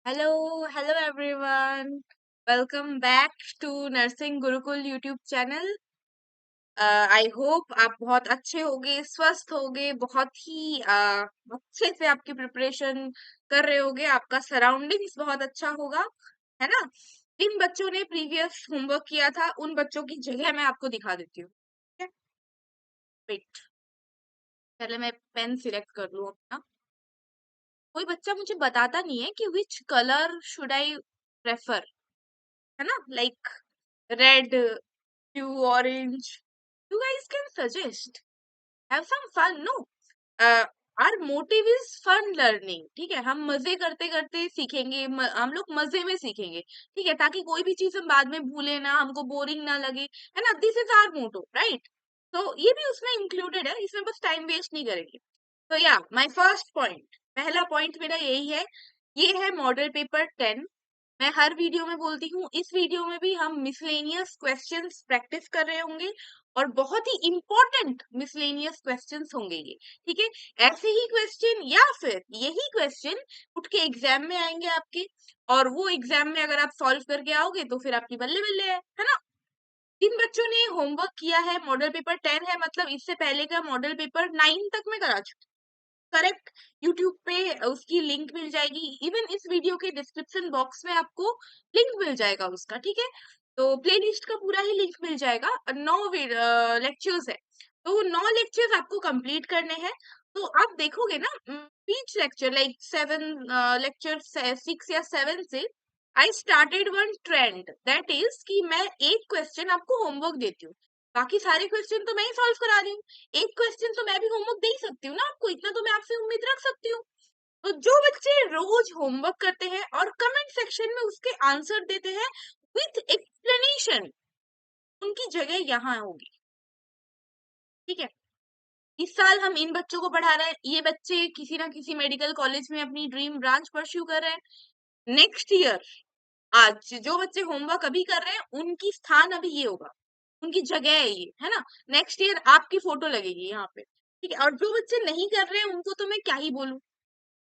Hello, hello everyone. Welcome back to Nursing Gurukul YouTube channel. I hope आप बहुत अच्छे होगे, स्वस्थ होगे, बहुत ही अच्छे से आपकी प्रिपरेशन कर रहे होगे, आपका सराउंडिंग्स बहुत अच्छा होगा, है ना? जिन बच्चों ने प्रीवियस होमवर्क किया था, उन बच्चों की जगह मैं आपको दिखा देती हूँ। ठीक है? वेट, पहले मैं पेन सिलेक्ट कर लूँ अपना। कोई बच्चा मुझे बताता नहीं है कि which colour should I prefer, है ना? Like red, blue, orange. You guys can suggest. Have some fun, no? Our motive is fun learning. ठीक है, हम मजे करते करते सीखेंगे, हम लोग मजे में सीखेंगे, ठीक है, ताकि कोई भी चीज हम बाद में भूले ना, हमको बोरिंग ना लगे, है ना? This is our motto, right? तो ये भी उसमें इंक्लूडेड है, इसमें बस टाइम वेस्ट नहीं करेंगे। तो या माय फर्स्ट पॉइंट, पहला पॉइंट मेरा यही है, ये है मॉडल पेपर 10। मैं हर वीडियो में बोलती हूँ, इस वीडियो में भी हम मिसलेनियस क्वेश्चंस प्रैक्टिस कर रहे होंगे और बहुत ही इंपॉर्टेंट मिसलेनियस क्वेश्चंस होंगे ये, ठीक है? ऐसे ही क्वेश्चन या फिर यही क्वेश्चन उठ के एग्जाम में आएंगे आपके, और वो एग्जाम में अगर आप सॉल्व करके आओगे तो फिर आपकी बल्ले बल्ले है ना? जिन बच्चों ने होमवर्क किया है, मॉडल पेपर 10 है, मतलब इससे पहले का मॉडल पेपर 9 तक में करा चुकी, करेक्ट? यूट्यूब पे उसकी लिंक मिल जाएगी, इवन इस वीडियो के डिस्क्रिप्शन बॉक्स में आपको लिंक मिल जाएगा उसका, ठीक है? तो प्लेलिस्ट का पूरा ही लिंक मिल जाएगा। 9 लेक्चर्स है, तो वो 9 लेक्चर्स आपको कंप्लीट करने हैं। तो आप देखोगे ना, ईच लेक्चर लाइक 7 लेक्चर 6 या 7 से I started one trend, that is कि मैं एक क्वेश्चन आपको होमवर्क देती हूँ, बाकी सारे क्वेश्चन तो मैं ही सॉल्व करा रही हूँ। एक क्वेश्चन तो मैं भी होमवर्क दे ही सकती हूँ ना आपको, इतना तो मैं आपसे उम्मीद रख सकती हूँ। तो जो बच्चे रोज होमवर्क करते हैं और कमेंट सेक्शन में उसके आंसर देते हैं विथ एक्सप्लेनेशन, उनकी जगह यहाँ होगी, ठीक है? इस साल हम इन बच्चों को पढ़ा रहे हैं, ये बच्चे किसी ना किसी मेडिकल कॉलेज में अपनी ड्रीम ब्रांच परस्यू कर रहे हैं। नेक्स्ट ईयर आज जो बच्चे होमवर्क अभी कर रहे हैं, उनकी स्थान अभी ये होगा, उनकी जगह है ये, है ना? नेक्स्ट ईयर आपकी फोटो लगेगी यहाँ पे, ठीक है? और जो बच्चे नहीं कर रहे हैं उनको तो मैं क्या ही बोलूं,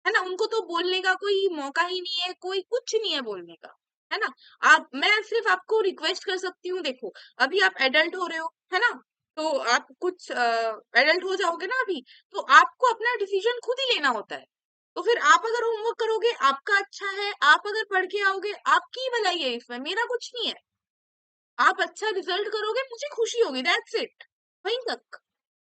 है ना? उनको तो बोलने का कोई मौका ही नहीं है, कोई कुछ नहीं है बोलने का, है ना? आप, मैं सिर्फ आपको रिक्वेस्ट कर सकती हूँ, देखो अभी आप एडल्ट हो रहे हो, है ना? तो आप कुछ एडल्ट हो जाओगे ना अभी, तो आपको अपना डिसीजन खुद ही लेना होता है। तो फिर आप अगर होमवर्क करोगे आपका अच्छा है, आप अगर पढ़ के आओगे आपकी ही भलाई है, इसमें मेरा कुछ नहीं है। आप अच्छा रिजल्ट करोगे मुझे खुशी होगी, दैट्स इट, वहीं तक,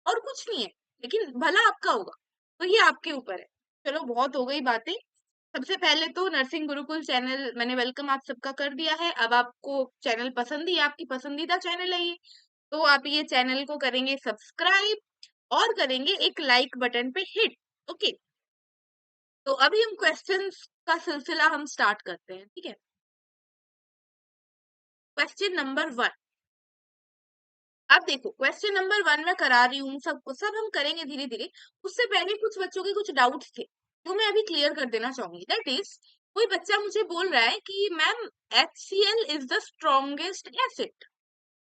और कुछ नहीं है, लेकिन भला आपका होगा, तो ये आपके ऊपर है। चलो बहुत हो गई बातें। सबसे पहले तो नर्सिंग गुरुकुल चैनल मैंने वेलकम आप सबका कर दिया है, अब आपको चैनल पसंद ही, आपकी पसंदीदा चैनल है ये, तो आप ये चैनल को करेंगे सब्सक्राइब और करेंगे एक लाइक बटन पे हिट। ओके, तो अभी हम क्वेश्चंस का सिलसिला हम स्टार्ट करते हैं, ठीक है? क्वेश्चन नंबर 1, अब देखो क्वेश्चन नंबर 1 मैं करा रही हूँ सबको, सब हम करेंगे धीरे धीरे। उससे पहले कुछ बच्चों के कुछ डाउट्स थे जो मैं अभी क्लियर कर देना चाहूंगी, दैट इज, कोई बच्चा मुझे बोल रहा है कि ma'am HCl is the strongest acid,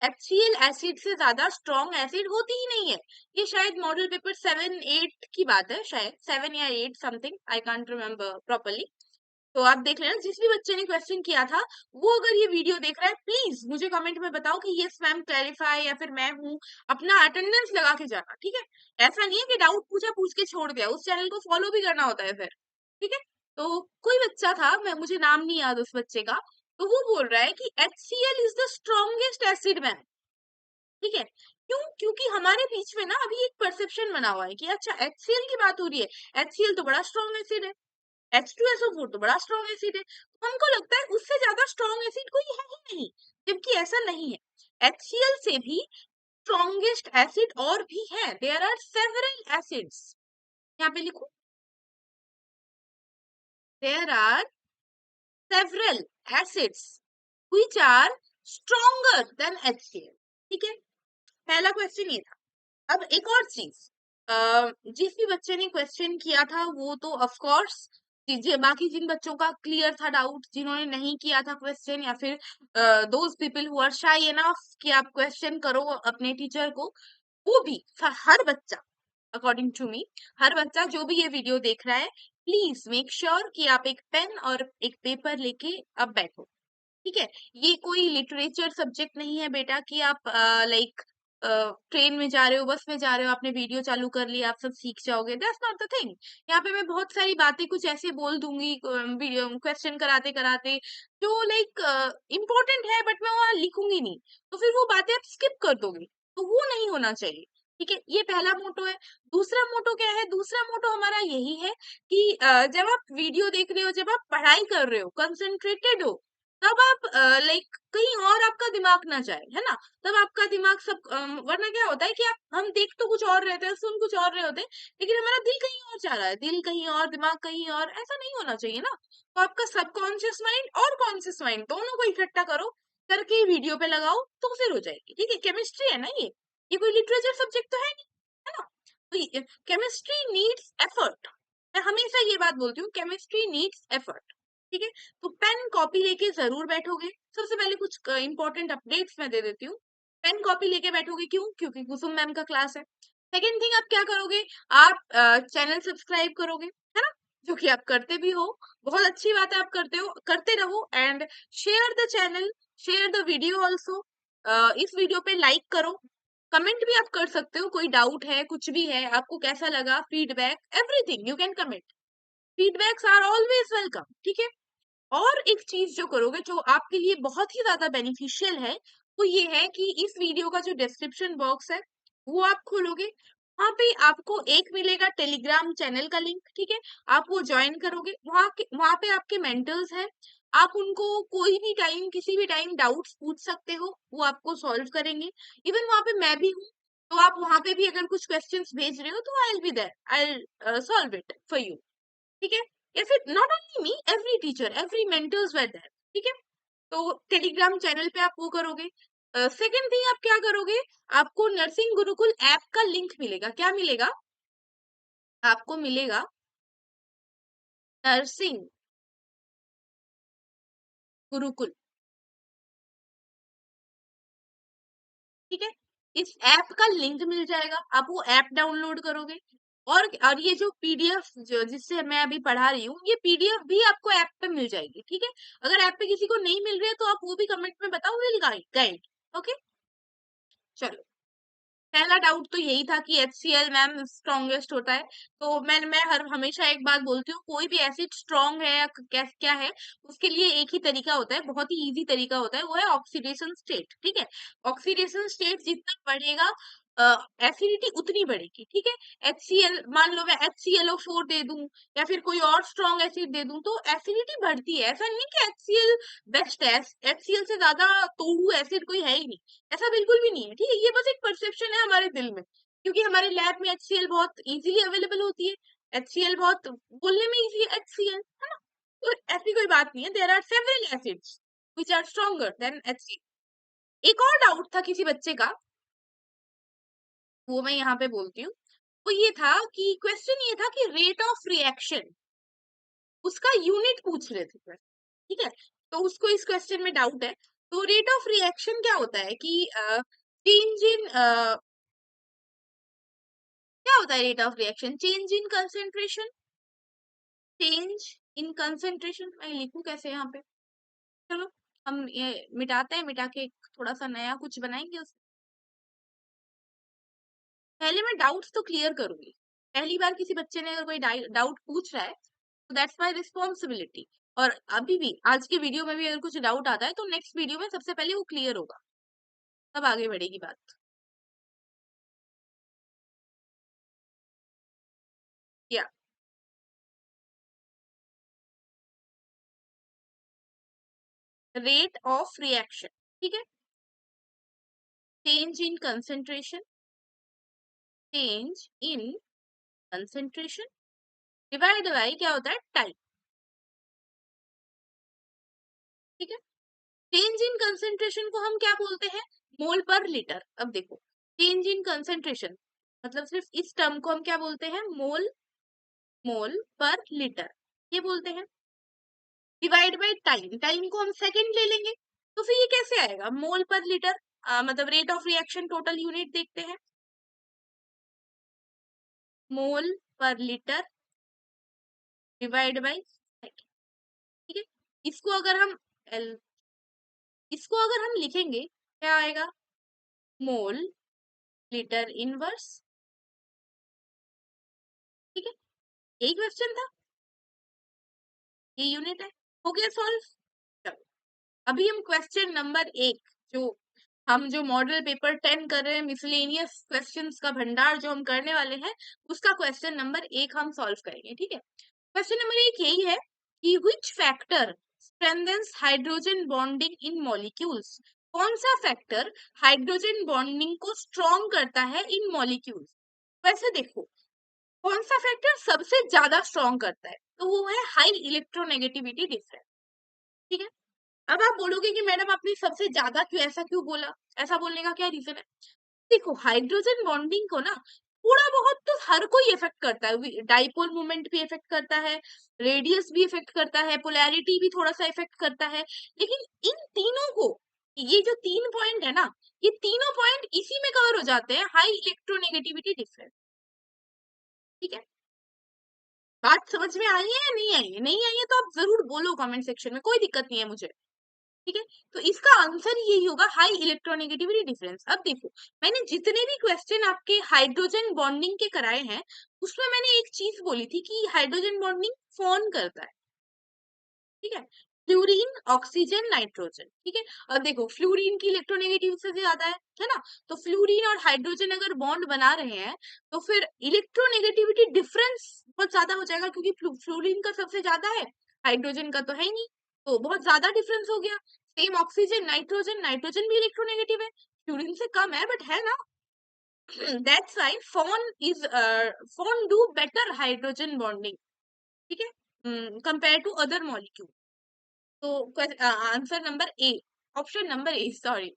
HCl acid से ज्यादा स्ट्रॉन्ग एसिड होती ही नहीं है। ये शायद मॉडल पेपर 7-8 की बात है, शायद 7 या 8 something, I can't remember properly. तो आप देख लेना, जिस भी बच्चे ने क्वेश्चन किया था वो अगर ये वीडियो देख रहा है, प्लीज मुझे कमेंट में बताओ कि यस मैम क्लैरिफाई, या फिर मैं हूँ, अपना अटेंडेंस लगा के जाना, ठीक है? ऐसा नहीं है कि डाउट पूछा पूछ के छोड़ दिया, उस चैनल को फॉलो भी करना होता है फिर, ठीक है? तो कोई बच्चा था, मैं, मुझे नाम नहीं याद उस बच्चे का, तो वो बोल रहा है कि HCl is the strongest acid ma'am, ठीक है? क्यों? क्योंकि हमारे बीच में ना अभी एक परसेप्शन बना हुआ है कि अच्छा HCl की बात हो रही है, HCl तो बड़ा स्ट्रॉन्ग एसिड है, H2SO4 तो बड़ा स्ट्रॉन्ग एसिड है, तो हमको लगता है उससे ज्यादा स्ट्रॉन्ग एसिड कोई है ही नहीं, जबकि ऐसा नहीं है। HCl से भी स्ट्रॉन्गेस्ट एसिड और भी है, देयर आर सेवरल एसिड्स, यहाँ पे लिखो, there are several acids which are stronger than HCl, ठीक है? पहला क्वेश्चन ये था। अब एक और चीज, जिस भी बच्चे ने क्वेश्चन किया था वो तो ऑफ कोर्स, बाकी जिन बच्चों का क्लियर था डाउट, जिन्होंने नहीं किया था क्वेश्चन, या फिर those people who are shy enough कि आप क्वेश्चन करो अपने टीचर को, वो भी, हर बच्चा, अकॉर्डिंग टू मी, हर बच्चा जो भी ये वीडियो देख रहा है, प्लीज मेक श्योर कि आप एक पेन और एक पेपर लेके अब बैठो। ठीक है, ये कोई लिटरेचर सब्जेक्ट नहीं है बेटा कि आप लाइक ट्रेन में जा रहे हो, बस में जा रहे हो, आपने वीडियो चालू कर लिया, आप सब सीख जाओगे। That's not the thing. यहाँ पे मैं बहुत सारी बातें कुछ ऐसे बोल दूंगी वीडियो क्वेश्चन कराते कराते, जो लाइक इम्पोर्टेंट है, बट मैं वहां लिखूंगी नहीं, तो फिर वो बातें आप स्किप कर दोगे, तो वो नहीं होना चाहिए। ठीक है, ये पहला मोटो है। दूसरा मोटो क्या है? दूसरा मोटो हमारा यही है कि जब आप वीडियो देख रहे हो, जब आप पढ़ाई कर रहे हो, कंसंट्रेटेड हो, तब आप लाइक कहीं और आपका दिमाग ना जाए, है ना? तब आपका दिमाग सब वरना क्या होता है कि आप हम देख तो कुछ और रहे थे, सुन कुछ और रहे होते हैं, लेकिन हमारा दिल कहीं और जा रहा है, दिल कहीं और, दिमाग कहीं और। ऐसा नहीं होना चाहिए ना। तो आपका सबकॉन्शियस माइंड और कॉन्शियस माइंड दोनों को इकट्ठा करो, करके वीडियो पे लगाओ, तो फिर हो जाएगी। ठीक है, केमिस्ट्री है ना ये कोई लिटरेचर सब्जेक्ट तो है नहीं, है ना? तो केमिस्ट्री नीड्स एफर्ट। मैं हमेशा ये बात बोलती हूँ, केमिस्ट्री नीड्स एफर्ट। ठीक है, तो पेन कॉपी लेके जरूर बैठोगे। सबसे पहले कुछ इंपॉर्टेंट अपडेट्स मैं दे देती हूँ। पेन कॉपी लेके बैठोगे, क्यों? क्योंकि कुसुम मैम का क्लास है। सेकेंड थिंग, आप क्या करोगे? आप चैनल सब्सक्राइब करोगे, है ना? जो कि आप करते भी हो, बहुत अच्छी बात है, आप करते हो, करते रहो। And share the channel, share the video also. इस वीडियो पे लाइक करो, कमेंट भी आप कर सकते हो, कोई डाउट है, कुछ भी है, आपको कैसा लगा, feedback, everything you can comment. Feedbacks are always welcome. ठीक है, और एक चीज जो करोगे, जो आपके लिए बहुत ही ज्यादा बेनिफिशियल है, वो ये है कि इस वीडियो का जो डिस्क्रिप्शन बॉक्स है, वो आप खोलोगे, वहां पे आपको एक मिलेगा टेलीग्राम चैनल का लिंक। ठीक है, आप वो ज्वाइन करोगे, वहां पे आपके मेंटर्स हैं, आप उनको कोई भी टाइम, किसी भी टाइम डाउट्स पूछ सकते हो, वो आपको सॉल्व करेंगे। इवन वहां पे मैं भी हूँ, तो आप वहां पे भी अगर कुछ क्वेश्चंस भेज रहे हो, तो I will be there, I will solve it for you. ठीक है, या फिर not only me, every teacher, every mentors were there. ठीक है, तो टेलीग्राम चैनल पे आप वो करोगे। सेकंड थिंग, आप क्या करोगे? आपको नर्सिंग गुरुकुल ऐप का लिंक मिलेगा। क्या मिलेगा? आपको मिलेगा नर्सिंग गुरुकुल। ठीक है, इस ऐप का लिंक मिल जाएगा, आप वो ऐप डाउनलोड करोगे। और ये जो पीडीएफ जो जिससे मैं अभी पढ़ा रही हूँ, ये पीडीएफ भी आपको ऐप पे मिल जाएगी। ठीक है, अगर ऐप पे किसी को नहीं मिल रही है, तो आप वो भी कमेंट में बताओ, विल गाइड गाइड। ओके, चलो। पहला डाउट तो यही था कि HCl मैम स्ट्रॉन्गेस्ट होता है। तो मैं हर हमेशा एक बात बोलती हूँ, कोई भी एसिड स्ट्रॉन्ग है या क्या है, उसके लिए एक ही तरीका होता है, बहुत ही इजी तरीका होता है, वो है ऑक्सीडेशन स्टेट। ठीक है, ऑक्सीडेशन स्टेट जितना बढ़ेगा, एसिडिटी उतनी बढ़ेगी। ठीक है, HCl, मान लो मैं HClO4 दे दूं, या फिर कोई और स्ट्रॉन्ग एसिड दे दूं, तो एसिडिटी बढ़ती है। ऐसा नहीं कि HCl बेस्ट है, HCl से ज्यादा तोड़ू एसिड कोई है ही नहीं, ऐसा बिल्कुल भी नहीं है। ठीक है, ये बस एक परसेप्शन है हमारे दिल में, क्योंकि हमारे लैब में HCl बहुत इजीली अवेलेबल होती है। HCl बहुत बोलने में इजी है, HCl, है ना? तो ऐसी कोई बात नहीं है, there are several acids which are stronger than HCl। एक और डाउट था किसी बच्चे का, वो मैं यहाँ पे बोलती हूँ। वो ये था कि क्वेश्चन ये था कि रेट ऑफ रिएक्शन, उसका यूनिट पूछ रहे थे। ठीक है, तो उसको इस क्वेश्चन में डाउट है। तो रेट ऑफ रिएक्शन क्या होता है कि चेंज इन क्या होता है? Rate of reaction change in concentration, change in concentration. मैं लिखूं कैसे यहाँ पे? चलो, हम ये मिटाते हैं, मिटा के थोड़ा सा नया कुछ बनाएंगे उस। पहले मैं डाउट्स तो क्लियर करूंगी। पहली बार किसी बच्चे ने अगर कोई डाउट पूछ रहा है, तो दैट्स माय रिस्पॉन्सिबिलिटी। और अभी भी आज के वीडियो में भी अगर कुछ डाउट आता है, तो नेक्स्ट वीडियो में सबसे पहले वो क्लियर होगा, तब आगे बढ़ेगी बात। या रेट ऑफ रिएक्शन, ठीक है, change in concentration, change in concentration divide by क्या होता है? टाइम। ठीक है, चेंज इन कंसेंट्रेशन को हम क्या बोलते हैं? मोल पर लीटर। अब देखो, चेंज इन कंसेंट्रेशन मतलब सिर्फ इस टर्म को हम क्या बोलते हैं? मोल, मोल पर लीटर, ये बोलते हैं। डिवाइड बाई टाइम, टाइम को हम सेकंड ले लेंगे, तो फिर ये कैसे आएगा? मोल पर लीटर, मतलब rate of reaction total unit देखते हैं, मोल पर लीटर डिवाइड बाई सेकेंड। ठीक है, इसको अगर हम एल इसको अगर हम लिखेंगे क्या आएगा? Mole litre inverse. ठीक है, यही क्वेश्चन था, ये यूनिट है, हो गया सॉल्व। चलो अभी हम क्वेश्चन नंबर 1, जो हम जो मॉडल पेपर 10 कर रहे हैं, मिसलेनियस क्वेश्चंस का भंडार जो हम करने वाले हैं, उसका क्वेश्चन नंबर 1 हम सॉल्व करेंगे। ठीक है, क्वेश्चन नंबर 1 यही है कि which factor strengthens hydrogen bonding in molecules? कौन सा फैक्टर हाइड्रोजन बॉन्डिंग को स्ट्रॉन्ग करता है इन मॉलिक्यूल्स? वैसे देखो, कौन सा फैक्टर सबसे ज्यादा स्ट्रॉन्ग करता है, तो वो है हाई इलेक्ट्रोनेगेटिविटी डिफरेंस। ठीक है, अब आप बोलोगे कि मैडम आपने सबसे ज्यादा क्यों, ऐसा क्यों बोला, ऐसा बोलने का क्या रीजन है? देखो, हाइड्रोजन बॉन्डिंग को ना थोड़ा बहुत तो हर कोई इफेक्ट करता है, डाइपोल मोमेंट भी इफेक्ट करता है, रेडियस भी इफेक्ट करता है, पोलैरिटी भी थोड़ा सा इफेक्ट करता है, लेकिन इन तीनों को, ये जो 3 पॉइंट है ना, ये तीनों पॉइंट इसी में कवर हो जाते हैं, हाई इलेक्ट्रोनेगेटिविटी डिफरेंस। ठीक है, बात समझ में आई है या नहीं आई है? नहीं आई है तो आप जरूर बोलो कमेंट सेक्शन में, कोई दिक्कत नहीं है मुझे। ठीक है, तो इसका आंसर यही होगा, हाई इलेक्ट्रोनेगेटिविटी डिफरेंस। अब देखो, मैंने जितने भी क्वेश्चन आपके हाइड्रोजन बॉन्डिंग के कराए हैं, उसमें मैंने एक चीज बोली थी कि हाइड्रोजन बॉन्डिंग कौन करता है। ठीक है, फ्लोरीन, ऑक्सीजन, नाइट्रोजन। ठीक है, अब देखो, फ्लोरीन की इलेक्ट्रोनेगेटिविटी से ज्यादा है ना, तो फ्लोरीन और हाइड्रोजन अगर बॉन्ड बना रहे हैं, तो फिर इलेक्ट्रोनेगेटिविटी डिफरेंस बहुत ज्यादा हो जाएगा, क्योंकि फ्लोरीन का सबसे ज्यादा है, हाइड्रोजन का तो है ही नहीं, तो बहुत ज्यादा डिफरेंस हो गया। सेम ऑक्सीजन, नाइट्रोजन, नाइट्रोजन भी इलेक्ट्रोनेगेटिव है, फ्लोरीन से कम है बट है ना। That's why phone do better hydrogen bonding. ठीक है, कंपेयर टू अदर मॉलिक्यूल। तो answer number A, option number A, sorry,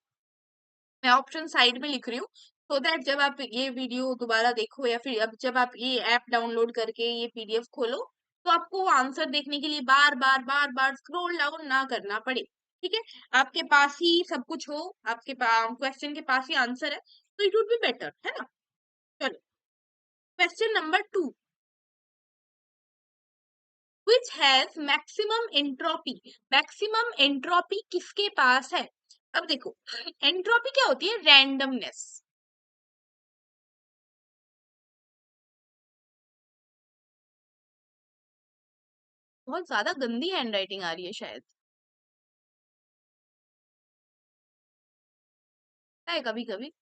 मैं ऑप्शन साइड में लिख रही हूँ, सो दैट जब आप ये वीडियो दोबारा देखो, या फिर अब जब आप ये ऐप डाउनलोड करके ये पीडीएफ खोलो, तो आपको आंसर देखने के लिए बार बार स्क्रॉल डाउन ना करना पड़े। ठीक है, आपके पास ही सब कुछ हो, आपके पास क्वेश्चन के पास ही आंसर है, तो इट वुड बी बेटर, है ना। चलो, question number 2, which has maximum entropy? Maximum entropy किसके पास है? अब देखो, एंट्रोपी क्या होती है? रैंडमनेस। बहुत ज्यादा गंदी हैंडराइटिंग आ रही है शायद, है कभी कभी,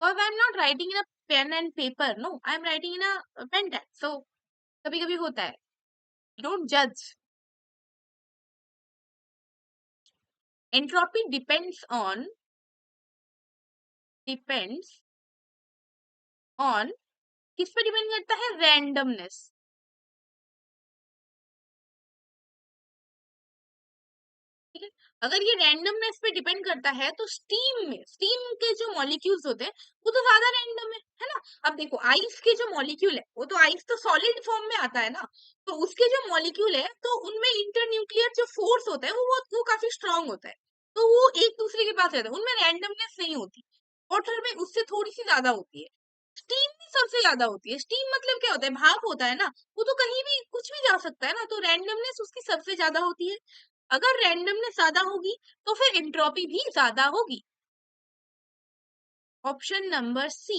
और I am not writing in a pen and paper, no, I am writing in a pen tab, so कभी कभी होता है, डोंट जज। एंट्रोपी डिपेंड्स ऑन, किस पे डिपेंड करता है? रैंडमनेस। ठीक है, अगर ये रैंडमनेस पे डिपेंड करता है, तो स्टीम के जो मॉलिक्यूल्स होते हैं, वो तो ज्यादा रैंडम है ना। अब देखो, आइस के जो मॉलिक्यूल है, वो तो आइस तो सॉलिड फॉर्म में आता है ना, तो उसके जो मॉलिक्यूल है, तो उनमें इंटरन्यूक्लियर जो फोर्स होता है, वो काफी स्ट्रांग होता है, तो वो एक दूसरे के पास रहता है, उनमें रैंडमनेस नहीं होती। वाटर में उससे थोड़ी सी ज्यादा होती है, स्टीम में सबसे ज्यादा होती है। स्टीम मतलब क्या होता है? भाप होता है ना, वो तो कहीं भी कुछ भी जा सकता है ना, तो रैंडमनेस उसकी सबसे ज्यादा होती है। अगर रैंडमनेस ज्यादा होगी, तो फिर एंट्रोपी भी ज्यादा होगी। Option number C.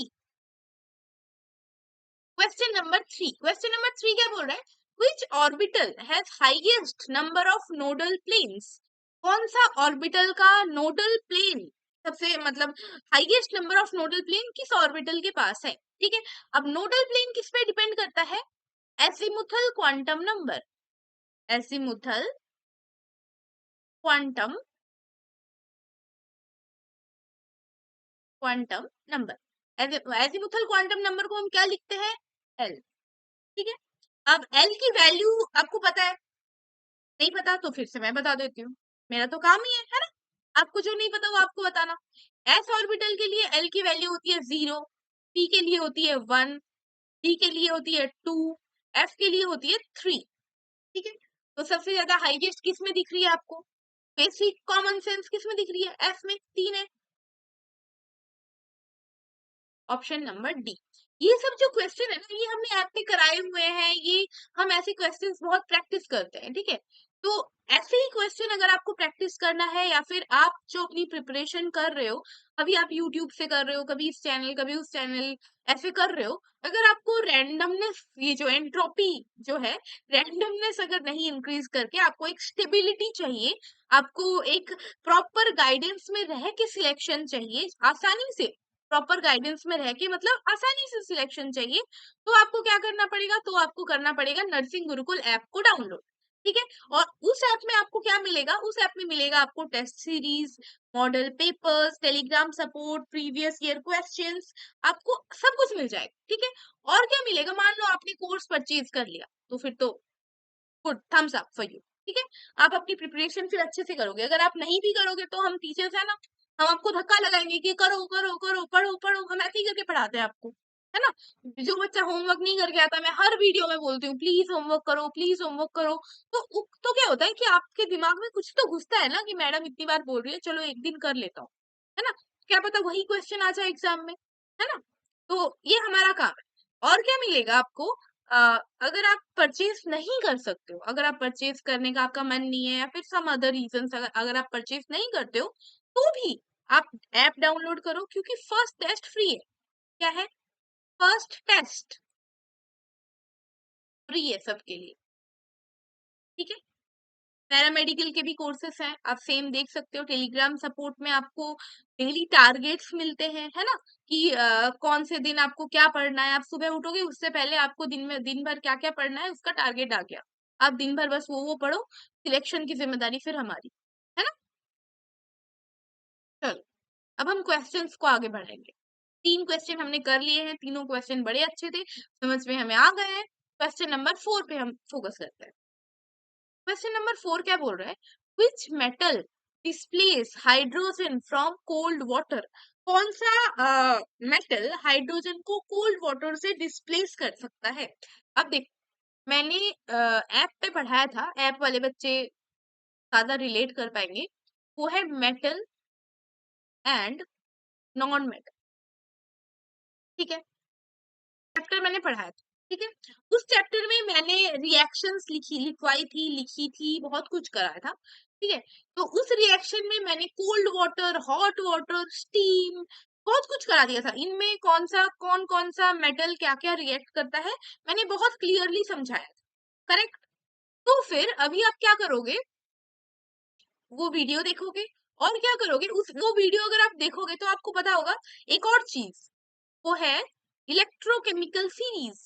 Question number 3 क्या बोल रहा है? Which orbital has highest number of nodal planes? कौन सा ऑर्बिटल का नोडल प्लेन सबसे, मतलब highest number of nodal plane किस ऑर्बिटल के पास है? ठीक है, अब नोडल प्लेन किस पे डिपेंड करता है? Azimuthal quantum number, azimuthal quantum quantum number. Azimuthal quantum number को हम क्या लिखते हैं? एल। ठीक है, अब एल की वैल्यू आपको पता है? नहीं पता तो फिर से मैं बता देती हूँ, मेरा तो काम ही है ना, आपको जो नहीं पता वो आपको बताना। एस ऑर्बिटल के लिए एल की वैल्यू होती है 0, पी के लिए होती है 1, डी के लिए होती है 2, एफ के लिए होती है 3। ठीक है, तो सबसे ज्यादा हाईएस्ट किस में दिख रही है आपको? बेसिक कॉमन सेंस किस में दिख रही है? एफ में 3 है, ऑप्शन नंबर डी। ये सब जो क्वेश्चन है ना, ये हमने ऐप पे कराए हुए हैं, ये हम ऐसे क्वेश्चंस बहुत प्रैक्टिस करते हैं, ठीक है। तो ऐसे ही क्वेश्चन अगर आपको प्रैक्टिस करना है, या फिर आप जो अपनी प्रिपरेशन कर रहे हो, अभी आप यूट्यूब से कर रहे हो, कभी इस चैनल कभी उस चैनल, ऐसे कर रहे हो, अगर आपको रैंडमनेस, ये जो एंट्रोपी जो है, रैंडमनेस अगर नहीं इंक्रीज करके आपको एक स्टेबिलिटी चाहिए, आपको एक प्रॉपर गाइडेंस में रह के सिलेक्शन चाहिए, आसानी से प्रॉपर गाइडेंस में रह के, मतलब आसानी से सिलेक्शन चाहिए, तो आपको क्या करना पड़ेगा, तो आपको करना पड़ेगा नर्सिंग गुरुकुल ऐप को डाउनलोड, ठीक है। और उस ऐप में आपको क्या मिलेगा, उस ऐप में मिलेगा आपको test series, model papers, Telegram support, previous year questions, आपको सब कुछ मिल जाएगा, ठीक है। और क्या मिलेगा, मान लो आपने कोर्स परचेज कर लिया, तो फिर तो good, thumbs up for you, ठीक है। आप अपनी प्रिपरेशन फिर अच्छे से करोगे। अगर आप नहीं भी करोगे तो हम टीचर्स है ना, हम आपको धक्का लगाएंगे कि करो करो करो, पढ़ो पढ़ो, हम ऐसे ही करके पढ़ाते हैं आपको, है ना। जो बच्चा होमवर्क नहीं करके आता, मैं हर वीडियो में बोलती हूँ प्लीज होमवर्क करो, प्लीज होमवर्क करो। तो क्या होता है कि आपके दिमाग में कुछ तो घुसता है ना, कि मैडम इतनी बार बोल रही है, चलो एक दिन कर लेता हूँ, है ना। क्या पता वही क्वेश्चन आ जाए एग्जाम में, है ना। तो ये हमारा काम है। और क्या मिलेगा आपको, अगर आप परचेज नहीं कर सकते हो, अगर आप परचेज करने का आपका मन नहीं है, या फिर सम अदर रीजन, अगर अगर आप परचेज नहीं करते हो, तो भी आप ऐप डाउनलोड करो, क्योंकि फर्स्ट टेस्ट फ्री है। क्या है, फर्स्ट टेस्ट फ्री है सबके लिए, ठीक है। पैरामेडिकल के भी कोर्सेस हैं, आप सेम देख सकते हो, टेलीग्राम सपोर्ट में आपको डेली टारगेट्स मिलते हैं, है ना, कि कौन से दिन आपको क्या पढ़ना है, आप सुबह उठोगे उससे पहले आपको दिन में दिन भर क्या क्या पढ़ना है उसका टारगेट आ गया, आप दिन भर बस वो पढ़ो, सिलेक्शन की जिम्मेदारी फिर हमारी, है ना। चलो, अब हम क्वेश्चंस को आगे बढ़ाएंगे। 3 क्वेश्चन हमने कर लिए हैं, तीनों क्वेश्चन बड़े अच्छे थे, समझ में हमें आ गए हैं। क्वेश्चन नंबर 4 पे हम फोकस करते हैं। क्वेश्चन नंबर 4 क्या बोल रहा है, which metal displace hydrogen from cold water. कौन सा मेटल हाइड्रोजन को कोल्ड वाटर से डिस्प्लेस कर सकता है। अब देख, मैंने ऐप पे पढ़ाया था, ऐप वाले बच्चे ज्यादा रिलेट कर पाएंगे, वो है मेटल एंड नॉन मेटल, ठीक है। चैप्टर मैंने पढ़ाया था, ठीक है। उस चैप्टर में मैंने रिएक्शंस लिखी थी, बहुत कुछ कराया था, ठीक है। तो उस रिएक्शन में मैंने cold water, hot water, steam, बहुत कुछ करा दिया था, इनमें कौन कौन सा मेटल क्या क्या रिएक्ट करता है, मैंने बहुत क्लियरली समझाया था, करेक्ट। तो फिर अभी आप क्या करोगे, वो वीडियो देखोगे, और क्या करोगे, उस वो वीडियो अगर आप देखोगे तो आपको पता होगा एक और चीज, वो है इलेक्ट्रोकेमिकल सीरीज,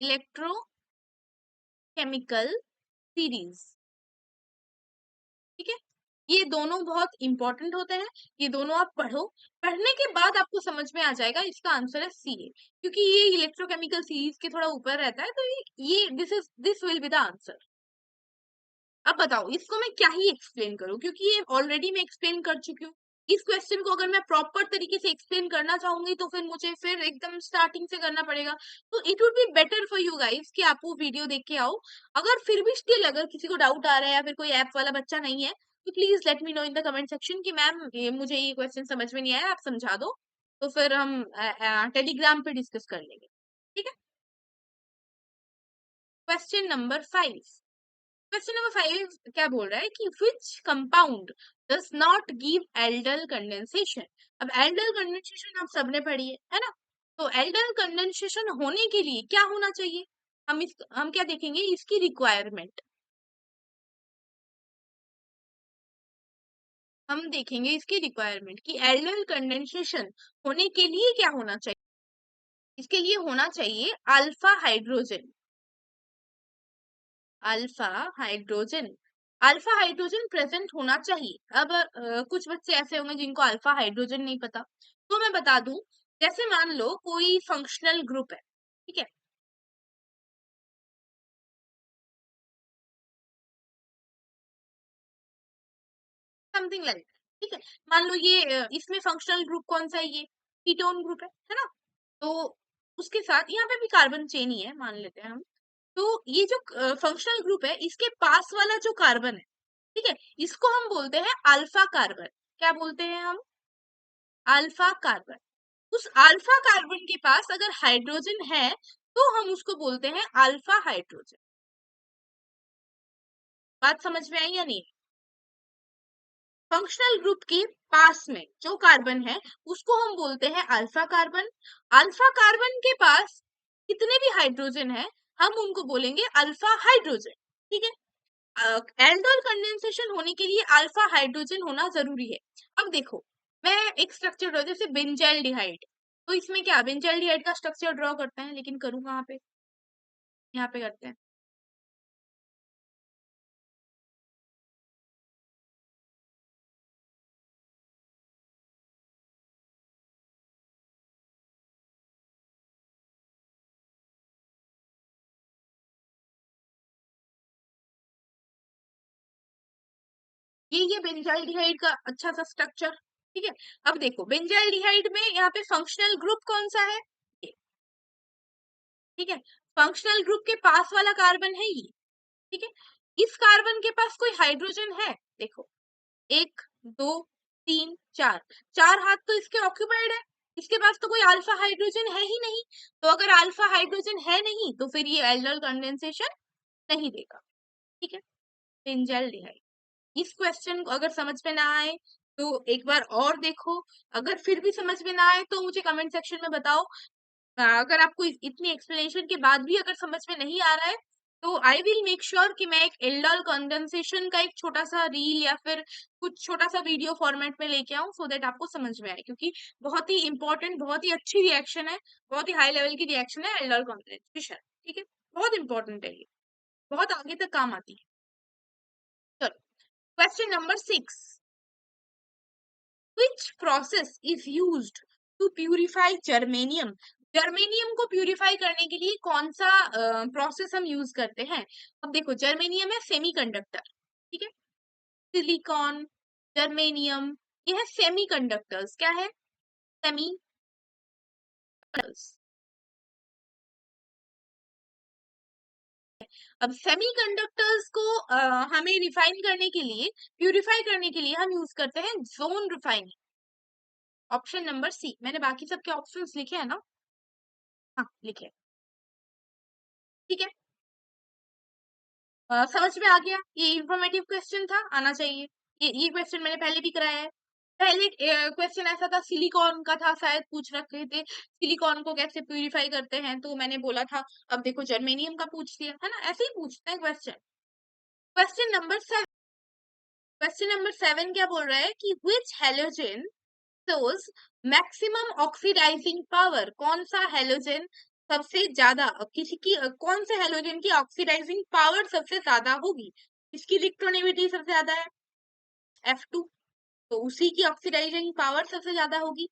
इलेक्ट्रोकेमिकल सीरीज, ठीक है। ये दोनों बहुत इंपॉर्टेंट होते हैं, ये दोनों आप पढ़ो, पढ़ने के बाद आपको समझ में आ जाएगा इसका आंसर है सी है, क्योंकि ये इलेक्ट्रोकेमिकल सीरीज के थोड़ा ऊपर रहता है, तो ये this will be the answer. अब बताओ इसको मैं क्या ही एक्सप्लेन करूं, क्योंकि ये ऑलरेडी मैं एक्सप्लेन कर चुकी हूँ। इस क्वेश्चन को अगर मैं प्रॉपर तरीके से एक्सप्लेन करना चाहूंगी तो फिर मुझे फिर एकदम स्टार्टिंग से करना पड़ेगा, तो it would be better for you guys कि आप वो वीडियो देख के आओ। अगर फिर भी स्टिल अगर किसी को डाउट आ रहा है, या फिर कोई ऐप वाला बच्चा नहीं है, तो please let me know in the comment section कि मैम मुझे ये क्वेश्चन समझ में नहीं आया, आप समझा दो, तो फिर हम टेलीग्राम पे डिस्कस कर लेंगे, ठीक है। क्वेश्चन नंबर 5, क्वेश्चन नंबर 5 क्या बोल रहा है कि which compound does not give aldol condensation। अब aldol condensation आप सबने पढ़ी है ना। तो aldol condensation होने के लिए क्या होना चाहिए, हम क्या देखेंगे, इसकी रिक्वायरमेंट, हम देखेंगे इसकी रिक्वायरमेंट कि aldol condensation होने के लिए क्या होना चाहिए। इसके लिए होना चाहिए alpha hydrogen, alpha hydrogen, alpha hydrogen present होना चाहिए। अब कुछ बच्चे ऐसे होंगे जिनको अल्फा हाइड्रोजन नहीं पता, तो मैं बता दूं, जैसे मान लो कोई फंक्शनल ग्रुप है, ठीक है, समथिंग लाइक, ठीक है। मान लो ये इसमें फंक्शनल ग्रुप कौन सा है, ये कीटोन ग्रुप है ना। तो उसके साथ यहाँ पे भी कार्बन चेन ही है, मान लेते हैं हम। तो ये जो फंक्शनल ग्रुप है, इसके पास वाला जो कार्बन है, ठीक है, इसको हम बोलते हैं अल्फा कार्बन। क्या बोलते हैं हम, अल्फा कार्बन, उस अल्फा कार्बन के पास अगर हाइड्रोजन है तो हम उसको बोलते हैं अल्फा हाइड्रोजन। बात समझ में आई या नहीं? फंक्शनल ग्रुप के पास में जो कार्बन है उसको हम बोलते हैं अल्फा कार्बन। अल्फा कार्बन के पास कितने भी हाइड्रोजन है हम उनको बोलेंगे अल्फा हाइड्रोजन। ठीक है। एल्डोल कंडेंसेशन होने के लिए अल्फा हाइड्रोजन होना जरूरी है। अब देखो, मैं एक स्ट्रक्चर ड्रॉ, जैसे बेंजाइल्डिहाइड, तो इसमें क्या बेंजाइल्डिहाइड का स्ट्रक्चर ड्रॉ करते हैं, लेकिन करूँ कहाँ पे, यहाँ पे करते हैं। ये बेंजाइल्डिहाइड का अच्छा सा स्ट्रक्चर। ठीक है। अब देखो बेंजाइल्डिहाइड में यहाँ पे फंक्शनल ग्रुप कौन सा है, ये। ठीक है। फंक्शनल ग्रुप के पास वाला कार्बन है ये। ठीक है। इस कार्बन के पास कोई हाइड्रोजन है, देखो, एक, दो, तीन, चार, चार हाथ तो इसके ऑक्यूपाइड है। इसके पास तो कोई अल्फा हाइड्रोजन है ही नहीं। तो अगर अल्फा हाइड्रोजन है नहीं तो फिर ये एल्डोल कंडेंसेशन नहीं देगा। ठीक है। बेंजाइल्डिहाइड। इस क्वेश्चन को अगर समझ में ना आए तो एक बार और देखो, अगर फिर भी समझ में ना आए तो मुझे कमेंट सेक्शन में बताओ। अगर आपको इतनी एक्सप्लेनेशन के बाद भी अगर समझ में नहीं आ रहा है तो आई विल मेक श्योर कि मैं एक एल्डोल कंडेंसेशन का एक छोटा सा रील या फिर कुछ छोटा सा वीडियो फॉर्मेट में लेके आऊं, सो दैट आपको समझ में आए, क्योंकि बहुत ही इंपॉर्टेंट, बहुत ही अच्छी रिएक्शन है, बहुत ही हाई लेवल की रिएक्शन है एल्डोल कंडेंसेशन। ठीक है। बहुत इंपॉर्टेंट है ये, बहुत आगे तक काम आती है। चलो, question number 6। Which process is used to purify germanium? Germanium को प्यूरिफाई करने के लिए कौन सा प्रोसेस हम यूज करते हैं? अब देखो, जर्मेनियम है सेमीकंडक्टर। ठीक है। सिलिकॉन, जर्मेनियम, ये है सेमीकंडक्टर्स। क्या है? सेमी। अब सेमीकंडक्टर्स को हमें रिफाइन करने के लिए, प्यूरिफाई करने के लिए हम यूज करते हैं zone refining. Option number C. मैंने बाकी सबके ऑप्शंस लिखे हैं ना? हाँ, लिखे। ठीक है। समझ में आ गया? ये इंफॉर्मेटिव क्वेश्चन था, आना चाहिए। ये क्वेश्चन मैंने पहले भी कराया है। पहले क्वेश्चन ऐसा था, सिलिकॉन का था, शायद पूछ रखे थे सिलिकॉन को कैसे प्यूरिफाई करते हैं, तो मैंने बोला था। अब देखो जर्मेनियम का पूछ दिया है ना, ऐसे ही पूछते हैं question. Question number 7। Question number 7 क्या बोल रहा है कि which halogen shows maximum oxidising power? कौन सा हेलोजन सबसे ज्यादा, किसी की कौन से हेलोजन की ऑक्सीडाइजिंग पावर सबसे ज्यादा होगी? इसकी इलेक्ट्रोनेगेटिविटी सबसे ज्यादा है F2, तो उसी की ऑक्सीडाइजिंग पावर सबसे ज्यादा होगी।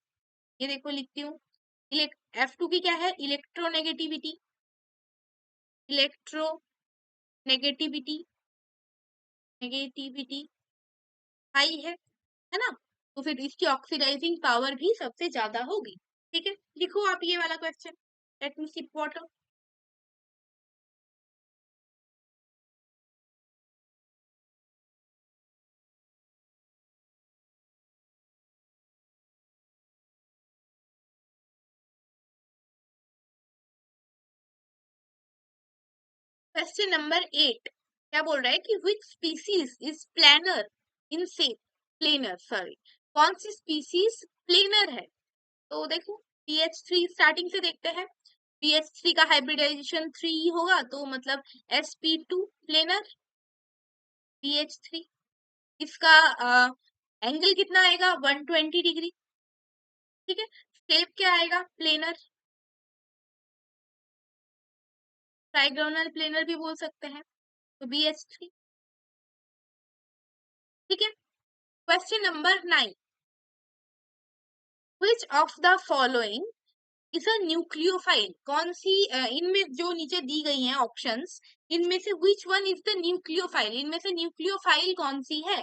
ये देखो लिखती हूँ, F2 की क्या है? इलेक्ट्रोनेगेटिविटी। इलेक्ट्रोनेगेटिविटी, नेगेटिविटी हाई है ना? तो फिर इसकी ऑक्सीडाइजिंग पावर भी सबसे ज्यादा होगी। ठीक है। लिखो आप ये वाला क्वेश्चन, लेट मी सी वाटर। क्वेश्चन नंबर 8 क्या बोल रहा है कि which species is planar in shape, planar sorry, कौन सी स्पीसीज प्लेनर है? तो देखो, PH3 स्टार्टिंग से देखते हैं। PH3 का हाइब्रिडाइजेशन 3 होगा, तो मतलब sp2 प्लेनर। PH3, इसका एंगल कितना आएगा? 120 डिग्री। ठीक है। शेप क्या आएगा? प्लेनर, ट्राइगोनल प्लेनर भी बोल सकते हैं, तो BH3। ठीक है। Question number 9। Which of the following is a nucleophile? कौन सी इनमें जो नीचे दी गई हैं ऑप्शंस, इनमें से which one is the nucleophile? इनमें से न्यूक्लियोफाइल कौन सी है?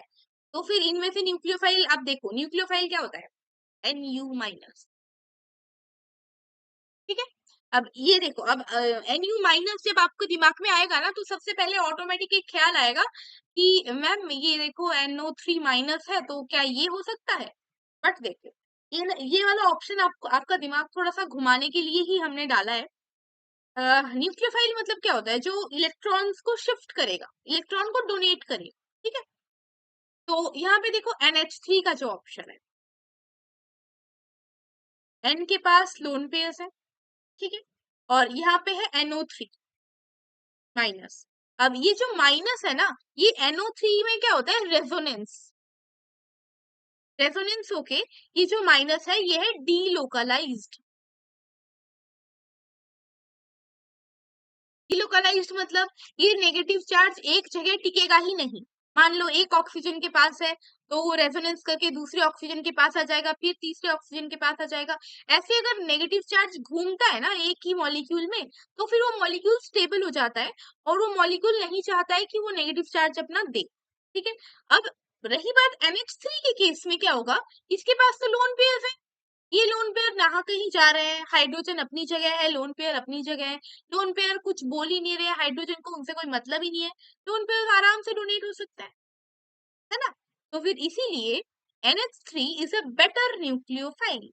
तो फिर इनमें से न्यूक्लियोफाइल, आप देखो न्यूक्लियोफाइल क्या होता है? Nu-। ठीक है। अब ये देखो, अब Nu- जब आपको दिमाग में आएगा ना, तो सबसे पहले ऑटोमेटिक एक ख्याल आएगा कि मैम ये देखो NO3- है, तो क्या ये हो सकता है? बट देखो, ये वाला ऑप्शन आपको आपका दिमाग थोड़ा सा घुमाने के लिए ही हमने डाला है। न्यूक्लियोफाइल मतलब क्या होता है? जो इलेक्ट्रॉन्स को शिफ्ट करेगा, इलेक्ट्रॉन को डोनेट करेगा। ठीक है, तो यहाँ पे देखो NH3 का जो ऑप्शन है, N के पास लोन पेयर्स है, ठीक है, और यहाँ पे है NO3 माइनस। अब ये जो माइनस है ना, ये NO3 में क्या होता है? रेजोनेंस। रेजोनेंस होके ये जो माइनस है ये है डीलोकलाइज्ड। डीलोकलाइज्ड मतलब ये नेगेटिव चार्ज एक जगह टिकेगा ही नहीं। मान लो एक ऑक्सीजन के पास है, तो वो रेजोनेंस करके दूसरे ऑक्सीजन के पास आ जाएगा, फिर तीसरे ऑक्सीजन के पास आ जाएगा। ऐसे अगर नेगेटिव चार्ज घूमता है ना एक ही मॉलिक्यूल में, तो फिर वो मॉलिक्यूल स्टेबल हो जाता है, और वो मॉलिक्यूल नहीं चाहता है कि वो नेगेटिव चार्ज अपना दे। ठीक है, अब रही बात NH3 के केस में, क्या होगा? इसके पास तो लोन पेयर है, ये लोन पेयर ना कहीं जा रहे हैं, हाइड्रोजन अपनी जगह है, लोन पेयर अपनी जगह है। लोन पेयर कुछ बोल ही नहीं रहे, हाइड्रोजन को उनसे कोई मतलब ही नहीं है, लोन पेयर आराम से डोनेट हो सकता है ना? तो फिर इसीलिए NH3 is a better nucleophile.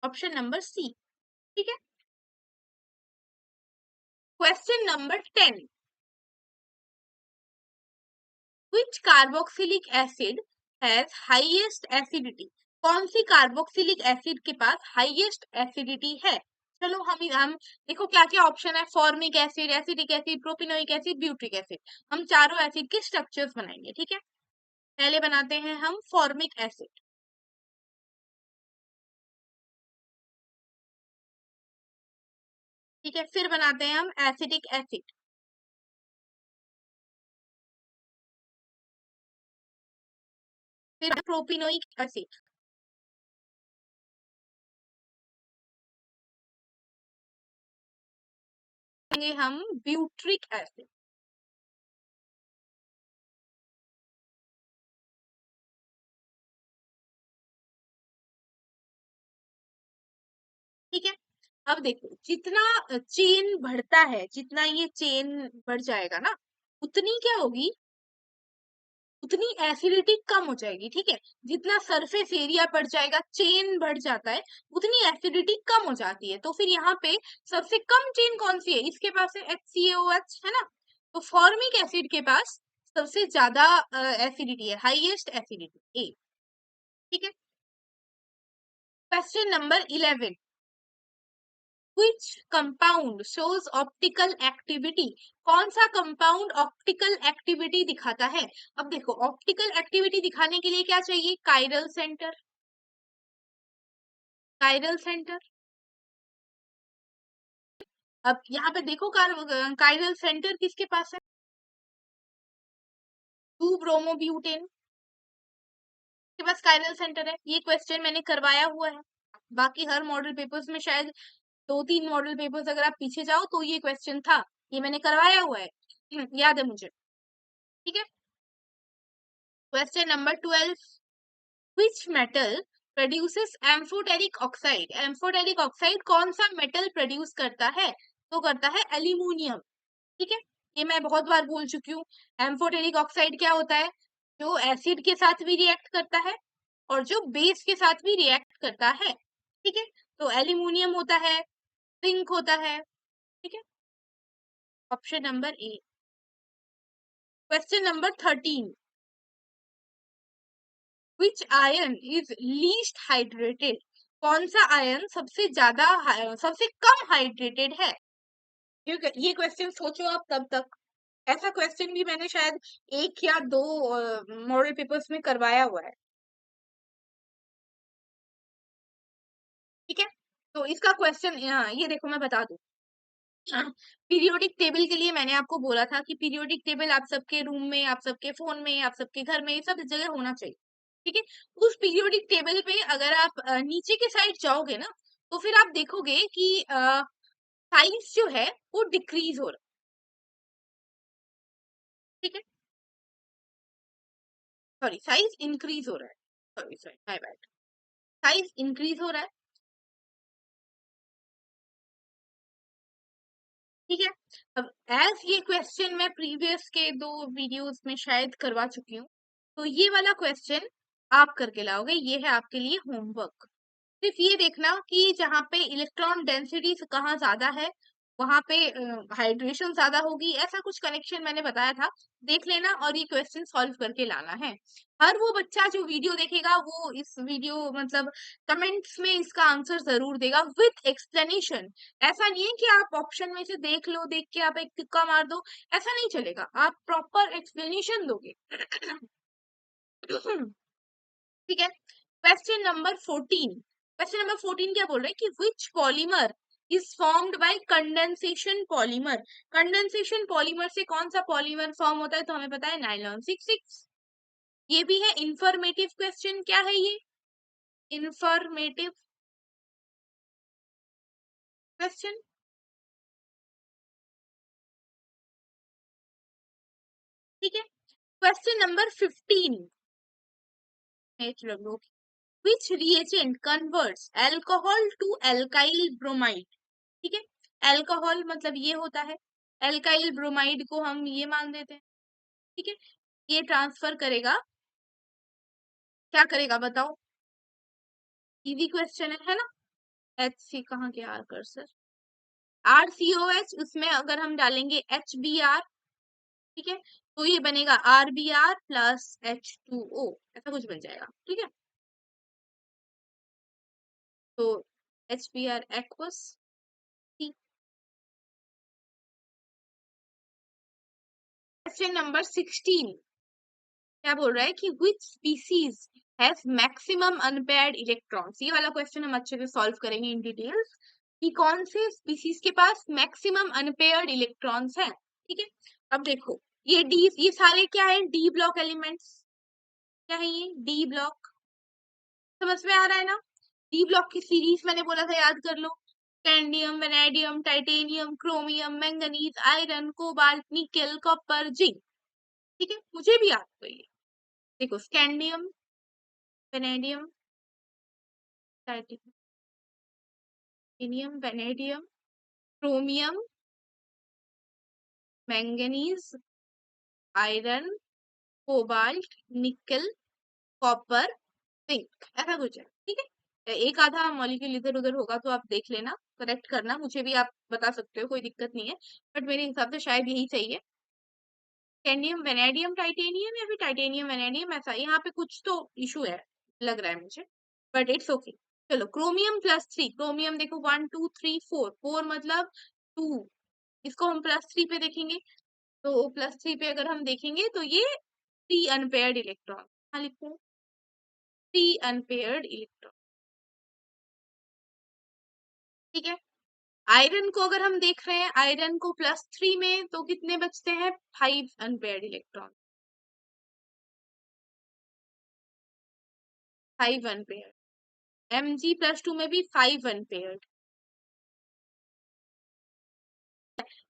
Option number C. ठीक है, question number 10। Which carboxylic acid has highest acidity? कौन सी कार्बोक्सिलिक एसिड के पास हाईएस्ट एसिडिटी है? चलो हम देखो क्या क्या ऑप्शन है। Formic acid, acetic acid, propanoic acid, butyric acid. हम चारों एसिड के स्ट्रक्चर्स बनाएंगे। ठीक है, पहले बनाते हैं हम फॉर्मिक एसिड। ठीक है, फिर बनाते हैं हम एसिटिक एसिड। फिर प्रोपिनोइक एसिड। हम ब्यूट्रिक एसिड। ठीक है, अब देखो जितना चेन बढ़ता है, जितना ये चेन बढ़ जाएगा ना, उतनी क्या होगी? उतनी एसिडिटी कम हो जाएगी। ठीक है, जितना सरफेस एरिया बढ़ जाएगा, चेन बढ़ जाता है, उतनी एसिडिटी कम हो जाती है। तो फिर यहाँ पे सबसे कम चेन कौन सी है? इसके पास है HCOH, है ना? तो फॉर्मिक एसिड के पास सबसे ज्यादा एसिडिटी है, हाईएस्ट एसिडिटी ए। ठीक है, question number 11। Which compound shows optical activity? कौन सा कंपाउंड ऑप्टिकल एक्टिविटी दिखाता है? अब देखो ऑप्टिकल एक्टिविटी दिखाने के लिए क्या चाहिए? Chiral centre. Chiral centre. अब यहाँ पे देखो काइरल सेंटर किसके पास है? 2 ब्रोमोब्यूटेन के पास काइरल सेंटर है। ये क्वेश्चन मैंने करवाया हुआ है। बाकी हर मॉडल पेपर्स में शायद 2-3 मॉडल पेपर्स अगर आप पीछे जाओ तो ये क्वेश्चन था, ये मैंने करवाया हुआ है। याद है मुझे। ठीक है, question number 12। Which metal produces amphoteric oxide? Amphoteric oxide कौन सा मेटल प्रोड्यूस करता है? तो करता है एल्यूमिनियम। ठीक है, ये मैं बहुत बार बोल चुकी हूँ। एम्फोटेरिक ऑक्साइड क्या होता है? जो एसिड के साथ भी रिएक्ट करता है और जो बेस के साथ भी रिएक्ट करता है। ठीक है, तो एल्यूमिनियम होता है, जिंक होता है। ठीक है, option number A. Question number 13। Which ion is least hydrated? कौन सा आयन सबसे ज्यादा सबसे कम हाइड्रेटेड है? ये क्वेश्चन सोचो आप तब तक। ऐसा क्वेश्चन भी मैंने शायद 1 या 2 मॉडल पेपर्स में करवाया हुआ है। ठीक है, तो इसका क्वेश्चन ये देखो मैं बता दूं। पीरियोडिक टेबल के लिए मैंने आपको बोला था कि पीरियोडिक टेबल आप सबके रूम में, आप सबके फोन में, आप सबके घर में, सब जगह होना चाहिए। ठीक है, उस पीरियोडिक टेबल पे अगर आप नीचे के साइड जाओगे ना, तो फिर आप देखोगे कि साइज जो है वो डिक्रीज हो रहा है। ठीक है, सॉरी साइज इंक्रीज हो रहा है। Sorry sorry my bad, size increase हो रहा है। ठीक है, अब एज ये क्वेश्चन मैं प्रीवियस के 2 वीडियोस में शायद करवा चुकी हूँ, तो ये वाला क्वेश्चन आप करके लाओगे, ये है आपके लिए होमवर्क। सिर्फ ये देखना कि जहाँ पे इलेक्ट्रॉन डेंसिटी कहाँ ज्यादा है वहां पे हाइड्रेशन ज्यादा होगी, ऐसा कुछ कनेक्शन मैंने बताया था, देख लेना और ये क्वेश्चन सॉल्व करके लाना है। हर वो बच्चा जो वीडियो देखेगा वो इस वीडियो मतलब कमेंट्स में इसका आंसर जरूर देगा विथ एक्सप्लेनेशन। ऐसा नहीं है कि आप ऑप्शन में से देख लो, देख के आप एक तुक्का मार दो, ऐसा नहीं चलेगा, आप प्रॉपर एक्सप्लेनेशन दोगे। ठीक है। क्वेश्चन नंबर 14 क्या बोल रहे हैं कि which polymer is formed by condensation polymer. Condensation polymer से कौन सा पॉलीमर फॉर्म होता है, तो हमें पता है नाइलॉन 66। ये भी है इंफॉर्मेटिव क्वेश्चन। क्या है ये? Informative question. ठीक है। Question number 15 which reagent converts alcohol to alkyl bromide। ठीक है। अल्कोहल मतलब ये होता है, एल्काइल ब्रोमाइड को हम ये मान देते हैं। ठीक है। ये ट्रांसफर करेगा, क्या करेगा बताओ? इजी क्वेश्चन है ना। एच सी कहाँ के आर कर sir, R C O H, उसमें अगर हम डालेंगे एच बी आर, ठीक है, तो ये बनेगा R B are plus H2O, ऐसा कुछ बन जाएगा। ठीक है। तो H B R aqueous. Question number 16 क्या बोल रहा है कि which species has maximum unpaired electrons. ये वाला क्वेश्चन हम अच्छे से सॉल्व करेंगे इन डिटेल्स कि कौन से स्पीसीज के पास मैक्सिमम अनपेयर्ड इलेक्ट्रॉन्स हैं। ठीक है। अब देखो, ये सारे क्या है, डी ब्लॉक एलिमेंट्स। क्या है ये? D block. समझ में आ रहा है ना? डी ब्लॉक की सीरीज मैंने बोला था, याद कर लो। Scandium, vanadium, titanium, chromium, manganese, iron, cobalt, nickel, copper, zinc. ठीक है, मुझे भी याद है ये। देखो, scandium, vanadium, titanium, vanadium, chromium, manganese, iron, cobalt, nickel, copper, zinc, ऐसा कुछ है। ठीक है। एक आधा मॉलिक्यूल इधर उधर होगा तो आप देख लेना, करेक्ट करना, मुझे भी आप बता सकते हो, कोई दिक्कत नहीं है, बट मेरे हिसाब से शायद यही सही है। कैंडियम, वेनेडियम, टाइटेनियम, या फिर टाइटेनियम, वेनेडियम, ऐसा यहाँ पे कुछ तो इशू है लग रहा है मुझे, बट इट्स ओके। चलो, क्रोमियम +3, क्रोमियम देखो 1 2 3 4, 4 मतलब 2, इसको हम +3 पे देखेंगे, तो +3 पे अगर हम देखेंगे तो ये 3 अनपेयर्ड इलेक्ट्रॉन, हाँ लिखो 3 अनपेयर्ड इलेक्ट्रॉन। ठीक है। आयरन को अगर हम देख रहे हैं, आयरन को +3 में तो कितने बचते हैं, 5 अनपेयर्ड इलेक्ट्रॉन, 5 अनपेयर्ड। Mg+2 में भी 5 अनपेयर्ड।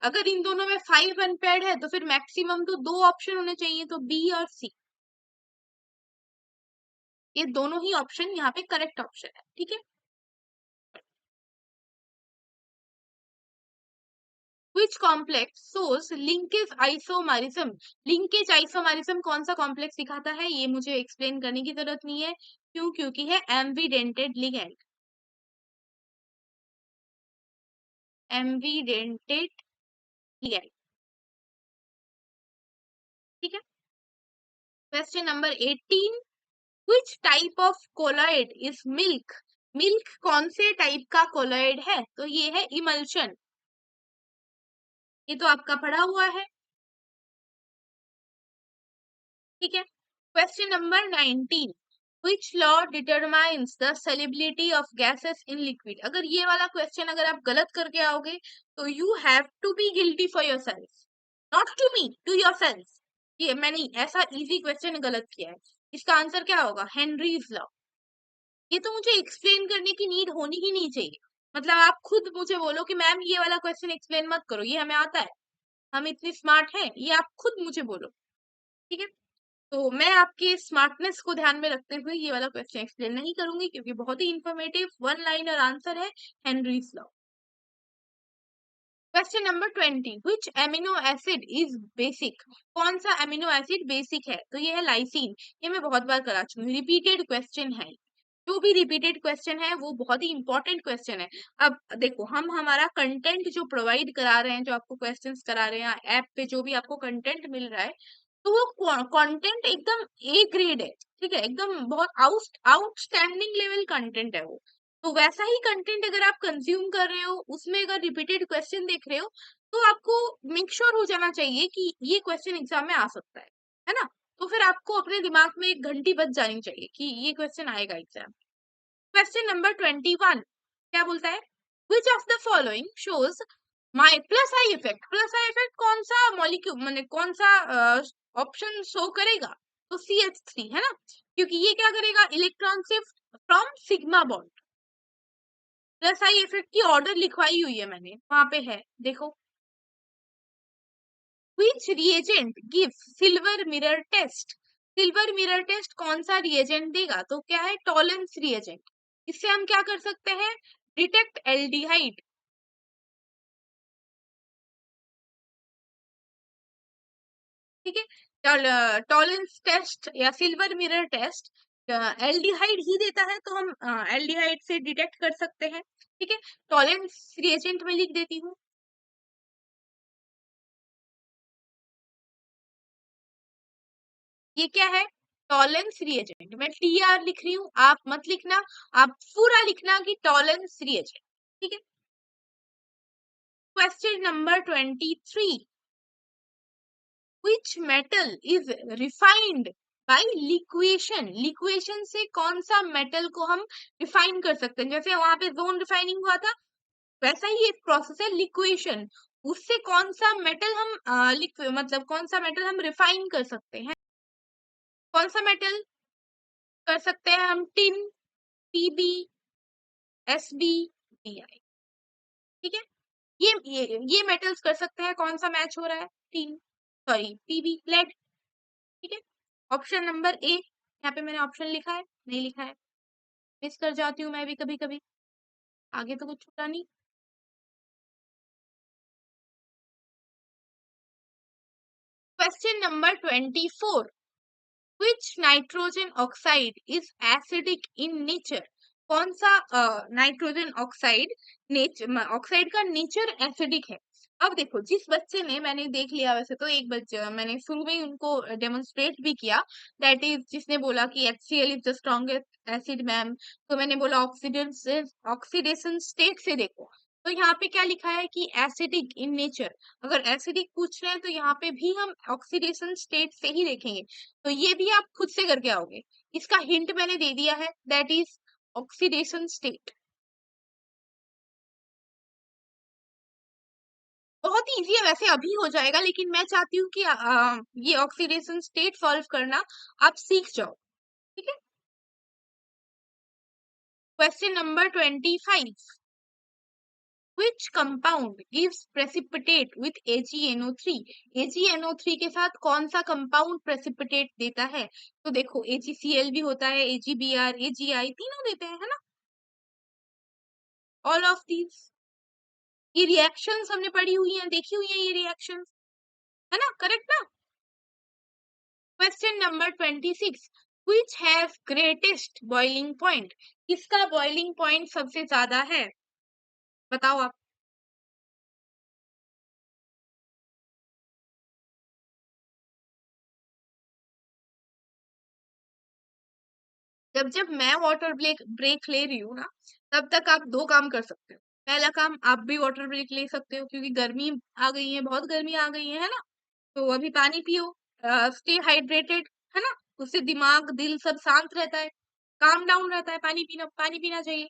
अगर इन दोनों में 5 अनपेयर्ड है तो फिर मैक्सिमम तो 2 ऑप्शन होने चाहिए, तो बी और सी, ये दोनों ही ऑप्शन यहाँ पे करेक्ट ऑप्शन है। ठीक है। Which complex shows linkage isomerism। Linkage isomerism कौन सा कॉम्प्लेक्स दिखाता है, ये मुझे एक्सप्लेन करने की जरूरत नहीं है, क्यों? क्योंकि है एम्बिडेंटेड लिगेंड। Ambidentate ligand. ठीक है। Question number 18 which type of colloid is milk. Milk कौन से टाइप का कोलॉइड है, तो ये है इमल्शन, ये तो आपका पढ़ा हुआ है। ठीक है। Question number 19 which law determines the solubility of gases in liquid. अगर ये वाला क्वेश्चन अगर आप गलत करके आओगे तो you have to be guilty for yourself, not to me, to yourself. ये मैंने ऐसा इजी क्वेश्चन गलत किया है, इसका आंसर क्या होगा, हेनरीज लॉ। ये तो मुझे एक्सप्लेन करने की नीड होनी ही नहीं चाहिए, मतलब आप खुद मुझे बोलो कि मैम ये वाला क्वेश्चन एक्सप्लेन मत करो, ये हमें आता है, हम इतनी स्मार्ट हैं, ये आप खुद मुझे बोलो। ठीक है। तो मैं आपके स्मार्टनेस को ध्यान में रखते हुए ये वाला क्वेश्चन एक्सप्लेन नहीं करूंगी, क्योंकि बहुत ही इंफॉर्मेटिव वन लाइनर आंसर है, Henry's law. Question number 20, which amino acid is basic? कौन सा एमिनो एसिड बेसिक है? तो ये है लाइसिन। ये मैं बहुत बार करा चुकी हूँ, रिपीटेड क्वेश्चन है। जो भी रिपीटेड क्वेश्चन है वो बहुत ही इंपॉर्टेंट क्वेश्चन है। अब देखो, हम हमारा कंटेंट जो प्रोवाइड करा रहे हैं, जो आपको क्वेश्चंस करा रहे हैं ऐप पे, जो भी आपको कंटेंट मिल रहा है, तो वो कंटेंट एकदम ए ग्रेड है, ठीक है, एकदम बहुत आउटस्टैंडिंग लेवल कंटेंट है वो। तो वैसा ही कंटेंट अगर आप कंज्यूम कर रहे हो, उसमें अगर रिपीटेड क्वेश्चन देख रहे हो, तो आपको मेक श्योर हो जाना चाहिए कि ये क्वेश्चन एग्जाम में आ सकता है ना? तो फिर आपको अपने दिमाग में एक घंटी बज जानी चाहिए कि ये क्वेश्चन आएगा एग्जाम। क्वेश्चन नंबर 21 क्या बोलता है? Which of the following shows my plus I effect? Plus I effect कौन सा मॉलिक्यूल, माने कौन सा ऑप्शन शो करेगा? तो CH3 है ना, क्योंकि ये क्या करेगा, electron shift from sigma bond. Plus I effect की ऑर्डर लिखवाई हुई है मैंने, वहां पे है, देखो। Which reagent gives silver mirror test? Silver mirror test कौन सा रिएजेंट देगा? तो क्या है, टॉलेंस रिएजेंट। इससे हम क्या कर सकते हैं, डिटेक्ट एल्डिहाइड। ठीक है, टॉलेंस टेस्ट या सिल्वर मिरर टेस्ट एल्डिहाइड ही देता है, तो हम एल्डिहाइड से डिटेक्ट कर सकते हैं। ठीक है, टॉलेंस रिएजेंट में लिख देती हूँ। ये क्या है, टॉलेंस रिएजेंट। मैं TR लिख रही हूँ, आप मत लिखना, आप पूरा लिखना कि टॉलेंस रिएजेंट। ठीक है, question number 23, which metal is refined by liquation? Liquation से कौन सा मेटल को हम रिफाइन कर सकते हैं? जैसे वहां पे जोन रिफाइनिंग हुआ था, वैसा ही एक प्रोसेस है लिक्वेशन। उससे कौन सा मेटल हम मतलब कौन सा मेटल हम रिफाइन कर सकते हैं? कौन सा मेटल कर सकते हैं हम? Tin, PB, SB, DI। ठीक है, ये मेटल्स कर सकते हैं। कौन सा मैच हो रहा है? Tin, sorry PB, lead. ठीक है, ऑप्शन नंबर ए। यहाँ पे मैंने ऑप्शन लिखा है, नहीं लिखा है, मिस कर जाती हूँ मैं भी कभी कभी, आगे तो कुछ छूटा नहीं। Question number 24, which nitrogen oxide is acidic in nature? कौन सा नाइट्रोजन ऑक्साइड ऑक्साइड का नेचर एसिडिक है? अब देखो, जिस बच्चे ने, मैंने देख लिया वैसे तो, एक बच्चे मैंने शुरू में ही उनको डेमोन्स्ट्रेट भी किया, दैट इज जिसने बोला कि HCl is the strongest acid ma'am. तो मैंने बोला ऑक्सीडेशन स्टेट से देखो, तो यहाँ पे क्या लिखा है कि एसिडिक इन नेचर। अगर एसिडिक पूछ रहे हैं तो यहाँ पे भी हम ऑक्सीडेशन स्टेट से ही देखेंगे। तो ये भी आप खुद से करके आओगे, इसका हिंट मैंने दे दिया है, दैट इज ऑक्सीडेशन स्टेट। बहुत इजी है वैसे, अभी हो जाएगा, लेकिन मैं चाहती हूँ कि ये ऑक्सीडेशन स्टेट सॉल्व करना आप सीख जाओ। ठीक है, question number 25, which compound gives precipitate with AgNO3? AgNO3 के साथ कौन सा कंपाउंड प्रेसिपिटेट देता है? तो देखो, AgCl भी होता है, AgBr, AgI तीनों देते हैं, है ना, ऑल ऑफ दीज। ये रिएक्शंस हमने पढ़ी हुई हैं, देखी हुई हैं ये रिएक्शंस, है ना, करेक्ट ना? Question number 26, which has greatest boiling point? किसका बॉइलिंग पॉइंट सबसे ज्यादा है? बताओ आप। जब जब मैं वाटर ब्रेक ब्रेक ले रही हूँ ना, तब तक आप दो काम कर सकते हो। पहला काम, आप भी वाटर ब्रेक ले सकते हो, क्योंकि गर्मी आ गई है, बहुत गर्मी आ गई है ना? तो अभी पानी पियो, स्टे हाइड्रेटेड, है ना? उससे दिमाग दिल सब शांत रहता है, काम डाउन रहता है, पानी पीना चाहिए।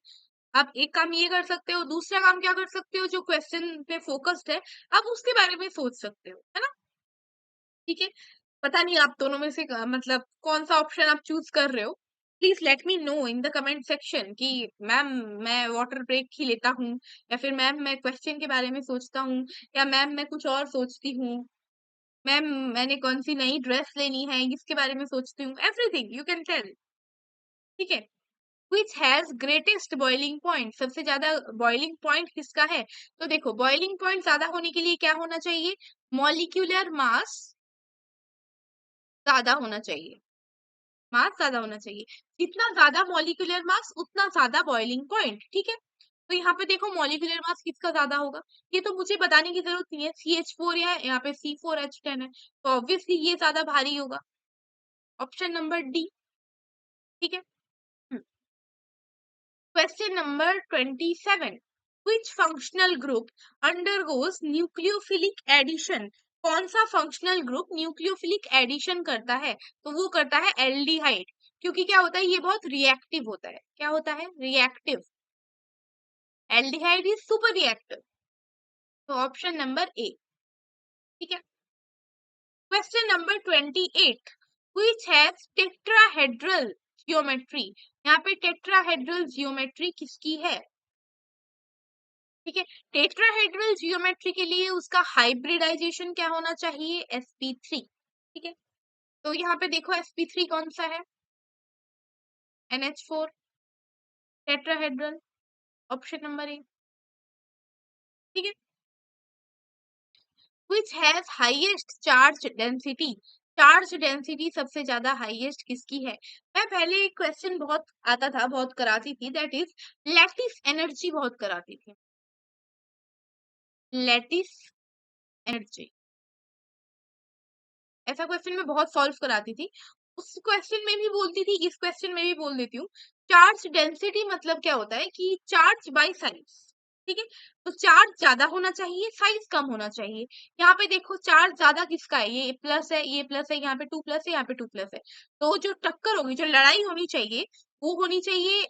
आप एक काम ये कर सकते हो, दूसरा काम क्या कर सकते हो, जो क्वेश्चन पे फोकस्ड है, आप उसके बारे में सोच सकते हो, है ना? ठीक है, पता नहीं आप दोनों में से मतलब कौन सा ऑप्शन आप चूज कर रहे हो। Please let me know in the comment section कि मैम मैं वाटर ब्रेक ही लेता हूँ, या फिर मैम मैं क्वेश्चन के बारे में सोचता हूँ, या मैम मैं कुछ और सोचती हूँ, मैम मैंने कौन सी नई ड्रेस लेनी है इसके बारे में सोचती हूँ, एवरीथिंग यू कैन टेल। ठीक है, which has greatest boiling point, सबसे ज्यादा बॉइलिंग पॉइंट किसका है? तो देखो बॉइलिंग पॉइंट ज्यादा होने के लिए क्या होना चाहिए? मॉलिक्यूलर मास ज्यादा होना चाहिए, मास ज्यादा होना चाहिए। जितना ज्यादा मॉलिक्यूलर मास उतना ज्यादा बॉइलिंग पॉइंट, ठीक है। तो यहाँ पे देखो मॉलिक्यूलर मास किसका ज्यादा होगा, ये तो मुझे बताने की जरूरत नहीं है, CH4 या यहाँ पे C4H10 है, तो ऑब्वियसली ये ज्यादा भारी होगा, ऑप्शन नंबर डी, ठीक है। Question number 27, which functional group undergoes nucleophilic addition? कौन सा फंक्शनल ग्रुप न्यूक्लियोफिलिक एडिशन करता है? तो वो करता है एल्डिहाइड, क्योंकि क्या होता है ये बहुत रिएक्टिव होता है, क्या होता है? Reactive, aldehyde is super reactive, तो ऑप्शन नंबर ए, ठीक है। Question number 28, which has tetrahedral geometry? यहाँ पे टेट्राहेड्रल जियोमेट्री किसकी है? ठीक है, टेट्राहेड्रल जियोमेट्री के लिए उसका हाइब्रिडाइजेशन क्या होना चाहिए? sp3, ठीक है। तो यहाँ पे देखो sp3 कौन सा है? NH4, tetrahedral, option number A, ठीक है। which has highest charge density? Charge density सबसे ज्यादा हाईएस्ट किसकी है? मैं पहले एक क्वेश्चन बहुत आता था, बहुत कराती थी, दैट इज लैटिस एनर्जी, बहुत कराती थी, लैटिस एनर्जी, ऐसा क्वेश्चन मैं बहुत सॉल्व कराती थी। उस क्वेश्चन में भी बोलती थी, इस क्वेश्चन में भी बोल देती हूँ। चार्ज डेंसिटी मतलब क्या होता है कि चार्ज बाय साइज, ठीक है। तो चार्ज ज्यादा होना चाहिए, साइज कम होना चाहिए। यहाँ पे देखो चार्ज ज्यादा किसका है? ये प्लस है, ये प्लस है, यहाँ पे 2 प्लस है, यहाँ पे 2 प्लस है। तो जो टक्कर होगी, जो लड़ाई होनी चाहिए, वो होनी चाहिए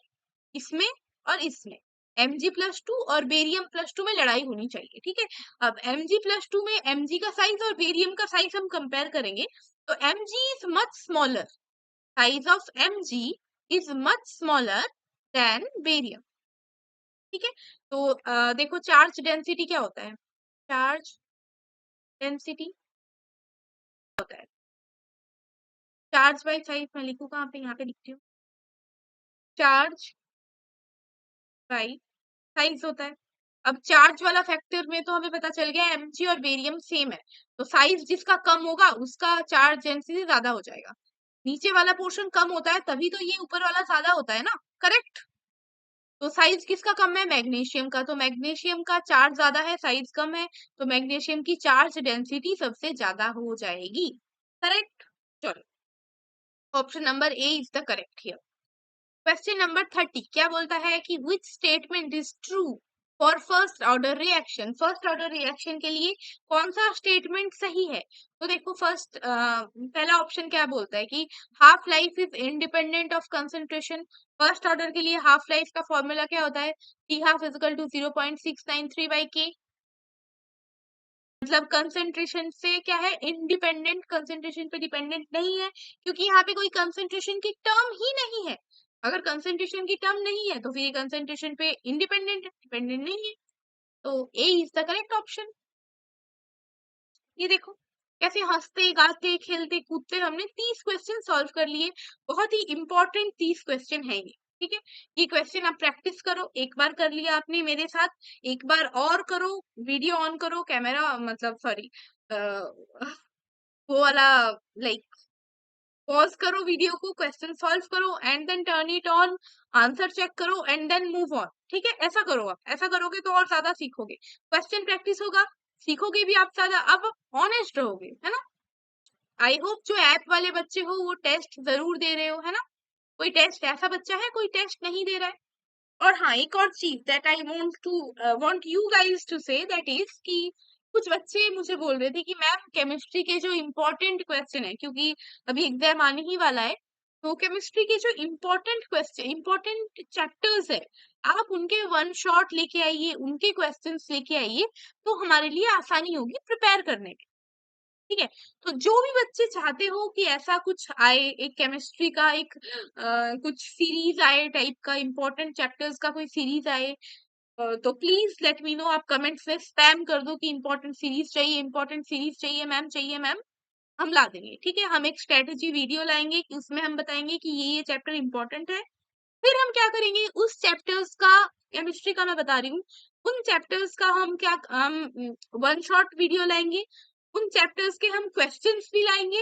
इसमें और इसमें, Mg+2 और बेरियम+2 में लड़ाई होनी चाहिए, ठीक है। अब Mg+2 में Mg का साइज और बेरियम का साइज हम कंपेयर करेंगे, तो Mg is much smaller, size of Mg is much smaller than barium, ठीक है। तो देखो चार्ज डेंसिटी क्या होता है? चार्ज डेंसिटी होता है चार्ज बाय साइज, मैं लिखूँ कहाँ पे? यहाँ पे लिखती हूँ, चार्ज बाय साइज होता है। अब चार्ज वाला फैक्टर में तो हमें पता चल गया Mg और बेरियम सेम है, तो साइज जिसका कम होगा उसका चार्ज डेंसिटी ज्यादा हो जाएगा। नीचे वाला पोर्शन कम होता है तभी तो ये ऊपर वाला ज्यादा होता है ना, करेक्ट। तो साइज किसका कम है? मैग्नीशियम का, तो मैग्नीशियम का चार्ज ज्यादा है, साइज कम है, तो मैग्नीशियम की चार्ज डेंसिटी सबसे ज्यादा हो जाएगी, करेक्ट। चलो, option number A is the correct here. Question number 30 क्या बोलता है कि which statement is true for first order reaction? First order reaction के लिए कौन सा स्टेटमेंट सही है? तो देखो फर्स्ट पहला ऑप्शन क्या बोलता है कि half life is independent of concentration. First order के लिए हाफ लाइफ का फॉर्मूला क्या होता है? T½ = 0.693/K, मतलब कंसंट्रेशन से क्या है? इंडिपेंडेंट, कंसंट्रेशन पे डिपेंडेंट नहीं है, क्योंकि यहाँ पे कोई कंसंट्रेशन की टर्म ही नहीं है। अगर कंसंट्रेशन की टर्म नहीं है तो फिर ये कंसंट्रेशन पे इंडिपेंडेंट है, डिपेंडेंट नहीं है, तो ए इज द करेक्ट ऑप्शन। ये देखो कैसे हंसते गाते खेलते कूदते हमने 30 क्वेश्चन सॉल्व कर लिए, बहुत ही इंपॉर्टेंट 30 क्वेश्चन है ये, ठीक है। ये क्वेश्चन आप प्रैक्टिस करो, एक बार कर लिया आपने मेरे साथ, एक बार और करो, वीडियो ऑन करो, कैमरा मतलब सॉरी वो वाला, लाइक पॉज करो वीडियो को, क्वेश्चन सॉल्व करो and then turn it on, answer check करो एंड देन मूव ऑन, ठीक है। ऐसा करो, आप ऐसा करोगे तो और ज्यादा सीखोगे, क्वेश्चन प्रैक्टिस होगा, सीखोगे भी आप ज्यादा, अब ऑनेस्ट रहोगे, है ना। आई होप जो ऐप वाले बच्चे हो वो टेस्ट जरूर दे रहे हो, है ना। कोई टेस्ट ऐसा बच्चा है कोई टेस्ट नहीं दे रहा है? और हाँ, एक और चीज that I want you guys to say, that is कि कुछ बच्चे मुझे बोल रहे थे कि मैम केमिस्ट्री के जो इम्पोर्टेंट क्वेश्चन है, क्योंकि अभी एग्जाम आने ही वाला है, तो केमिस्ट्री के जो इम्पोर्टेंट क्वेश्चन, इम्पोर्टेंट चैप्टर्स है, आप उनके वन शॉट लेके आइए, उनके क्वेश्चंस लेके आइए, तो हमारे लिए आसानी होगी प्रिपेयर करने में, ठीक है। तो जो भी बच्चे चाहते हो कि ऐसा कुछ आए, एक केमिस्ट्री का एक कुछ सीरीज आए, टाइप का इम्पोर्टेंट चैप्टर्स का कोई सीरीज आए, तो प्लीज लेट मी नो, आप कमेंट्स में स्पैम कर दो कि इम्पोर्टेंट सीरीज चाहिए, इम्पोर्टेंट सीरीज चाहिए मैम, चाहिए मैम, हम ला देंगे, ठीक है। हम एक स्ट्रेटेजी वीडियो लाएंगे कि उसमें हम बताएंगे कि ये चैप्टर इम्पोर्टेंट है, फिर हम क्या करेंगे, उस चैप्टर्स का, केमिस्ट्री का मैं बता रही हूँ, उन चैप्टर्स का हम वन शॉट वीडियो लाएंगे, उन चैप्टर्स के हम क्वेश्चंस भी लाएंगे,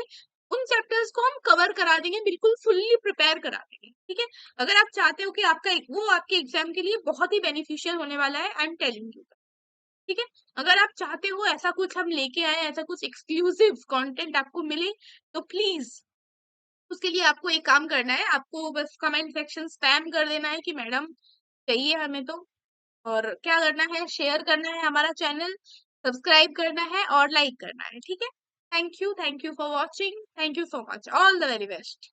उन चैप्टर्स को हम कवर करा देंगे, बिल्कुल फुल्ली प्रिपेयर करा देंगे। ठीक है, अगर आप चाहते हो कि वो आपके एग्जाम के लिए बहुत ही बेनिफिशियल होने वाला है, आई एम टेलिंग यू। ठीक है, अगर आप चाहते हो ऐसा कुछ हम लेके आए, ऐसा कुछ एक्सक्लूसिव कंटेंट आपको मिले, तो प्लीज उसके लिए आपको एक काम करना है, आपको बस कमेंट सेक्शन स्पैम कर देना है कि मैडम चाहिए हमें तो, और क्या करना है, शेयर करना है हमारा चैनल, सब्सक्राइब करना है और लाइक करना है। ठीक है, thank you for watching, thank you so much, all the very best.